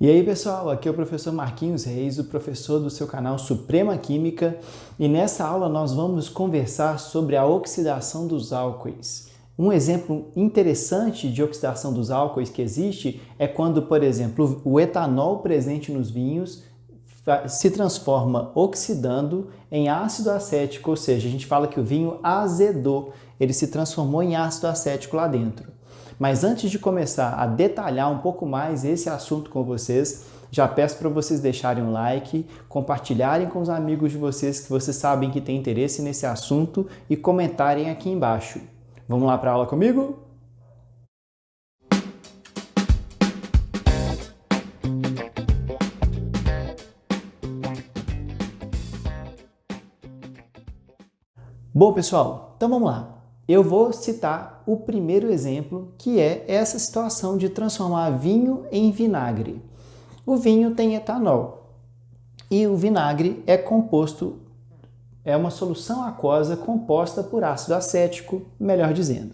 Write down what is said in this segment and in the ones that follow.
E aí pessoal, aqui é o professor Marquinhos Reis, o professor do seu canal Suprema Química, e nessa aula nós vamos conversar sobre a oxidação dos álcoois. Um exemplo interessante de oxidação dos álcoois que existe é quando, por exemplo, o etanol presente nos vinhos se transforma oxidando em ácido acético, ou seja, a gente fala que o vinho azedou, ele se transformou em ácido acético lá dentro. Mas antes de começar a detalhar um pouco mais esse assunto com vocês, já peço para vocês deixarem um like, compartilharem com os amigos de vocês que vocês sabem que têm interesse nesse assunto e comentarem aqui embaixo. Vamos lá para a aula comigo? Bom, pessoal, então vamos lá. Eu vou citar o primeiro exemplo, que é essa situação de transformar vinho em vinagre. O vinho tem etanol e o vinagre é uma solução aquosa composta por ácido acético, melhor dizendo.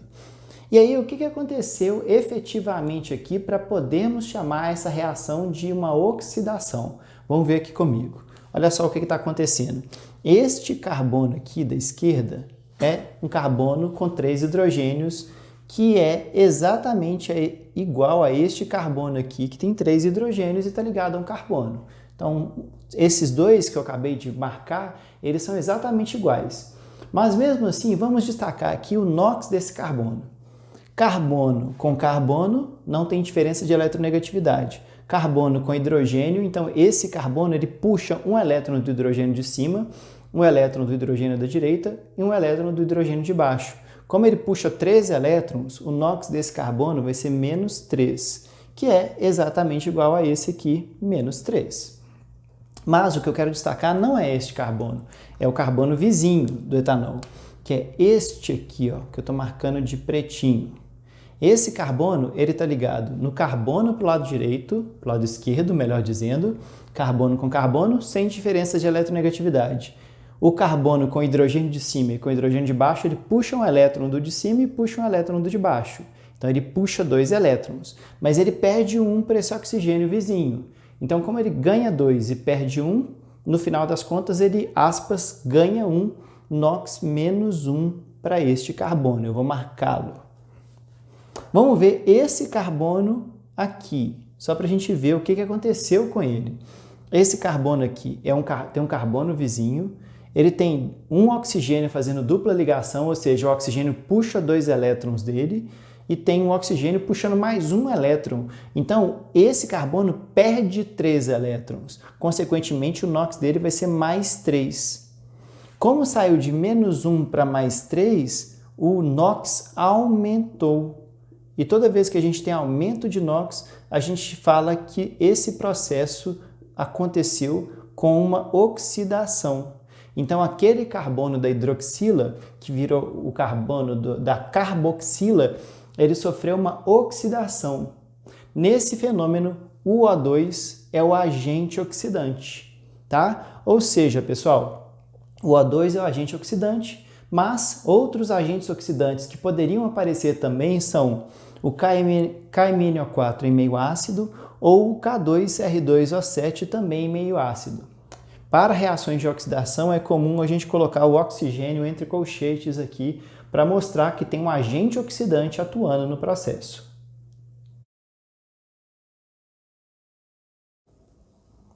E aí, o que aconteceu efetivamente aqui para podermos chamar essa reação de uma oxidação? Vamos ver aqui comigo. Olha só o que está acontecendo. Este carbono aqui da esquerda é um carbono com 3 hidrogênios, que é exatamente igual a este carbono aqui, que tem 3 hidrogênios e está ligado a um carbono. Então, esses dois que eu acabei de marcar, eles são exatamente iguais. Mas mesmo assim, vamos destacar aqui o NOx desse carbono. Carbono com carbono não tem diferença de eletronegatividade. Carbono com hidrogênio, então esse carbono ele puxa um elétron do hidrogênio de cima, um elétron do hidrogênio da direita e um elétron do hidrogênio de baixo. Como ele puxa 3 elétrons, o NOx desse carbono vai ser menos 3, que é exatamente igual a esse aqui, menos 3. Mas o que eu quero destacar não é este carbono, é o carbono vizinho do etanol, que é este aqui, ó, que eu estou marcando de pretinho. Esse carbono, ele está ligado no carbono para o lado direito, para o lado esquerdo, melhor dizendo, carbono com carbono, sem diferença de eletronegatividade. O carbono com hidrogênio de cima e com hidrogênio de baixo, ele puxa um elétron do de cima e puxa um elétron do de baixo. Então, ele puxa 2 elétrons, mas ele perde um para esse oxigênio vizinho. Então, como ele ganha 2 e perde 1, no final das contas, ele, aspas, ganha 1, NOx menos 1 para este carbono. Eu vou marcá-lo. Vamos ver esse carbono aqui, só para a gente ver o que aconteceu com ele. Esse carbono aqui tem um carbono vizinho, ele tem um oxigênio fazendo dupla ligação, ou seja, o oxigênio puxa 2 elétrons dele e tem um oxigênio puxando mais um elétron. Então, esse carbono perde 3 elétrons. Consequentemente, o NOx dele vai ser mais 3. Como saiu de menos 1 para mais 3, o NOx aumentou. E toda vez que a gente tem aumento de NOx, a gente fala que esse processo aconteceu com uma oxidação. Então, aquele carbono da hidroxila, que virou o carbono da carboxila, ele sofreu uma oxidação. Nesse fenômeno, o O2 é o agente oxidante, tá? Ou seja, pessoal, o O2 é o agente oxidante, mas outros agentes oxidantes que poderiam aparecer também são o KMnO4 em meio ácido ou o K2R2O7 também em meio ácido. Para reações de oxidação é comum a gente colocar o oxigênio entre colchetes aqui para mostrar que tem um agente oxidante atuando no processo.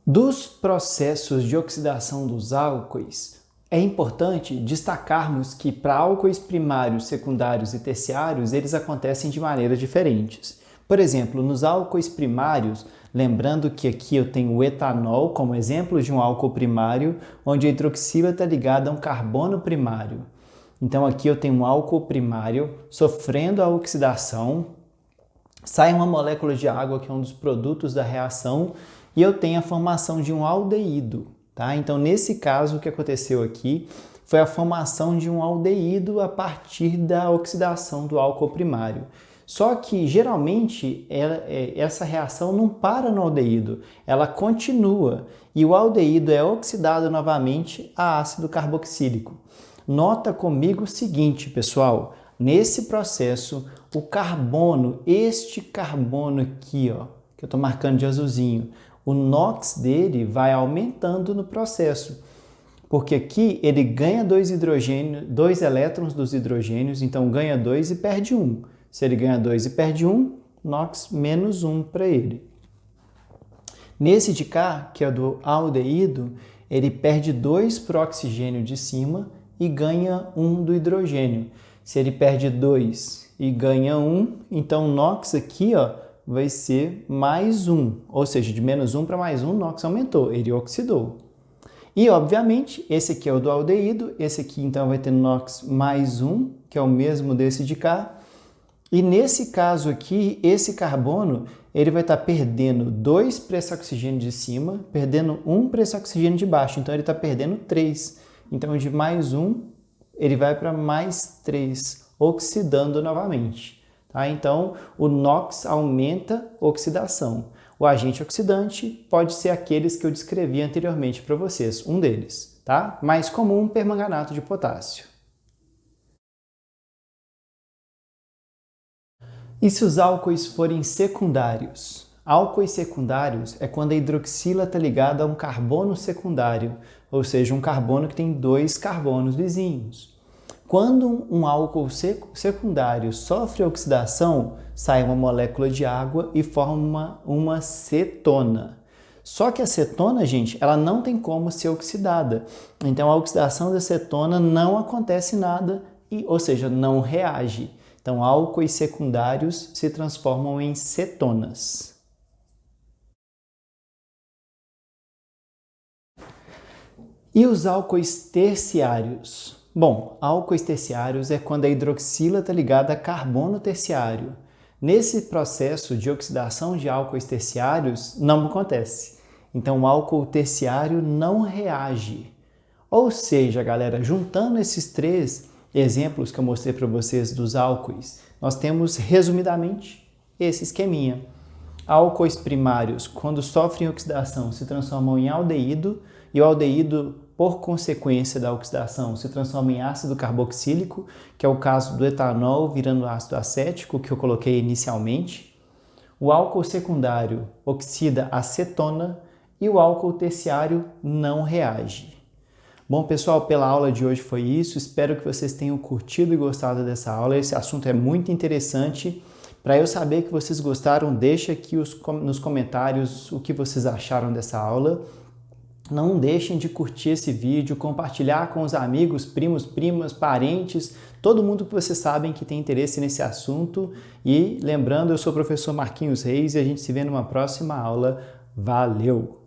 Dos processos de oxidação dos álcoois, é importante destacarmos que para álcoois primários, secundários e terciários, eles acontecem de maneiras diferentes. Por exemplo, nos álcoois primários, lembrando que aqui eu tenho o etanol como exemplo de um álcool primário, onde a hidroxila está ligada a um carbono primário. Então aqui eu tenho um álcool primário sofrendo a oxidação, sai uma molécula de água, que é um dos produtos da reação, e eu tenho a formação de um aldeído. Tá? Então, nesse caso, o que aconteceu aqui foi a formação de um aldeído a partir da oxidação do álcool primário. Só que, geralmente, essa reação não para no aldeído, ela continua e o aldeído é oxidado novamente a ácido carboxílico. Nota comigo o seguinte, pessoal, nesse processo, o carbono, este carbono aqui, ó, que eu estou marcando de azulzinho, o NOx dele vai aumentando no processo. Porque aqui ele ganha dois elétrons dos hidrogênios, então ganha 2 e perde 1. Se ele ganha 2 e perde 1, NOx menos 1 para ele. Nesse de cá, que é do aldeído, ele perde 2 para o oxigênio de cima e ganha 1 do hidrogênio. Se ele perde 2 e ganha 1, então o NOx aqui vai ser mais 1. Ou seja, de menos 1 para mais 1, o NOx aumentou, ele oxidou. E, obviamente, esse aqui é o do aldeído, esse aqui então vai ter NOx mais 1, que é o mesmo desse de cá. E nesse caso aqui, esse carbono, ele vai estar perdendo 2 para esse oxigênio de cima, perdendo 1 para esse oxigênio de baixo, então ele está perdendo 3. Então, de mais 1, ele vai para mais 3, oxidando novamente. Tá? Então, o NOx aumenta a oxidação. O agente oxidante pode ser aqueles que eu descrevi anteriormente para vocês, um deles. Tá? Mais comum, permanganato de potássio. E se os álcoois forem secundários? Álcoois secundários é quando a hidroxila está ligada a um carbono secundário, ou seja, um carbono que tem 2 carbonos vizinhos. Quando um álcool secundário sofre oxidação, sai uma molécula de água e forma uma cetona. Só que a cetona, gente, ela não tem como ser oxidada. Então a oxidação da cetona não acontece nada, ou seja, não reage. Então, álcoois secundários se transformam em cetonas. E os álcoois terciários? Bom, álcoois terciários é quando a hidroxila está ligada a carbono terciário. Nesse processo de oxidação de álcoois terciários, não acontece. Então, o álcool terciário não reage. Ou seja, galera, juntando esses 3 exemplos que eu mostrei para vocês dos álcoois, nós temos, resumidamente, esse esqueminha. Álcoois primários, quando sofrem oxidação, se transformam em aldeído, e o aldeído, por consequência da oxidação, se transforma em ácido carboxílico, que é o caso do etanol virando ácido acético, que eu coloquei inicialmente. O álcool secundário oxida a cetona e o álcool terciário não reage. Bom, pessoal, pela aula de hoje foi isso. Espero que vocês tenham curtido e gostado dessa aula. Esse assunto é muito interessante. Para eu saber que vocês gostaram, deixa aqui nos comentários o que vocês acharam dessa aula. Não deixem de curtir esse vídeo, compartilhar com os amigos, primos, primas, parentes, todo mundo que vocês sabem que tem interesse nesse assunto. E lembrando, eu sou o professor Marquinhos Reis e a gente se vê numa próxima aula. Valeu!